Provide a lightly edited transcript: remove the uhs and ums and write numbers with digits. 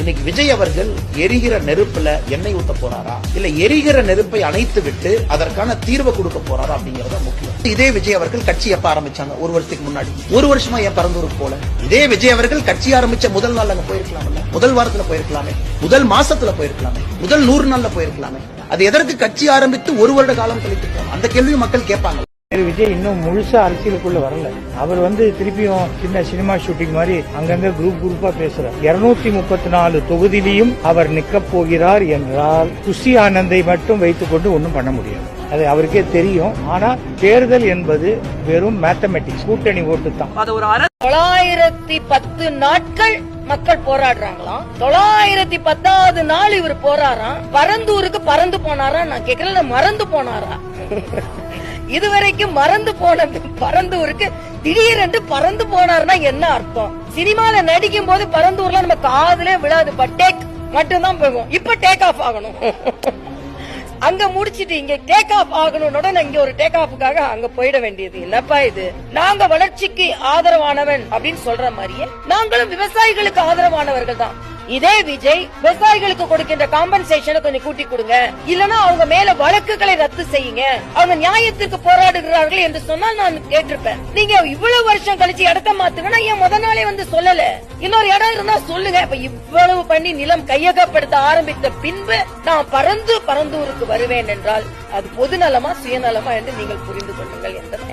இன்னைக்கு விஜய் அவர்கள் எரிகிற நெருப்புல எண்ணெய் ஊத்த போறாரா, இல்ல எரிகிற நெருப்பை அணைத்து விட்டு அதற்கான தீர்வை கொடுக்க போறாரா அப்படிங்கறத முக்கியம். இதே விஜய் அவர்கள் கட்சி எப்ப ஆரம்பிச்சாங்க? ஒரு வருஷத்துக்கு முன்னாடி. ஒரு வருஷமா ஏன் பரந்தூருக்கு போல? இதே விஜய் அவர்கள் கட்சி ஆரம்பிச்ச முதல் நாள் அங்க போயிருக்கலாம்ல, முதல் வாரத்துல போயிருக்கலாமே, முதல் மாசத்துல போயிருக்கலாமே, முதல் 100 நாள்ல போயிருக்கலாமே. அது எதற்கு கட்சி ஆரம்பித்து ஒரு வருட காலம் கழித்து? அந்த கேள்வியும் மக்கள் கேட்பாங்க. விஜய் இன்னும் முழுசா அரசியலுக்குள்ள வரல. அவர் திருப்பியும் சின்ன சினிமா ஷூட்டிங் மாதிரி அங்கங்க குரூப்பா பேசுறார். 234 தொகுதியிலையும் அவர் நிக்க போகிறார் என்றால் குஷி ஆனந்தை மட்டும் வைத்துக் கொண்டு ஒன்னும் பண்ண முடியாது. அது அவருக்கே தெரியும். ஆனா தேர்தல் என்பது வெறும் மேத்தமெட்டிக்ஸ், கூட்டணி ஓட்டு தான். 910 நாட்கள் மக்கள் போராடுறாங்களாம். 910வது நாள் இவர் போறாராம். பரந்தூருக்கு பறந்து போனாரா? நான் கேட்கல, மறந்து போனாரா? இதுவரைக்கும் மறந்து போன பரந்தூருக்கு திடீரென்று பறந்து போனார்னா என்ன அர்த்தம்? சினிமால நடிக்கும் போது பரந்தூர்ல நம்ம காதுல விழாது, டேக் மட்டும் தான் போகும். இப்ப டேக் ஆஃப் ஆகணும். அங்க முடிச்சிட்டு இங்க டேக் ஆஃப் ஆகணும், இங்க ஒரு டேக் ஆஃபுக்காக அங்க போயிட வேண்டியது. என்னப்பா இது? நாங்க வளர்ச்சிக்கு ஆதரவானவன் அப்படின்னு சொல்ற மாதிரியே நாங்களும் விவசாயிகளுக்கு ஆதரவானவர்கள் தான். இதே விஜய் விவசாயிகளுக்கு கொடுக்கின்ற காம்பன்சேஷனை கொஞ்சம் கூட்டி கொடுங்க, இல்லனா அவங்க மேல வழக்குகளை ரத்து செய்யுங்க, அவங்க நியாயத்திற்கு போராடுகிறார்கள் என்று சொன்னால் நான் கேட்டிருப்பேன். நீங்க இவ்வளவு வருஷம் கழிச்சு இடத்த மாத்துங்கன்னா ஏன் முத நாளே சொல்லல? இன்னொரு இடம் இருந்தா சொல்லுங்க. இப்ப இவ்வளவு பண்ணி நிலம் கையகப்படுத்த ஆரம்பித்த பின்பு நான் பரந்தூருக்கு வருவேன் என்றால் அது பொதுநலமா சுயநலமா என்று நீங்கள் புரிந்து கொள்ளுங்கள் என்பதை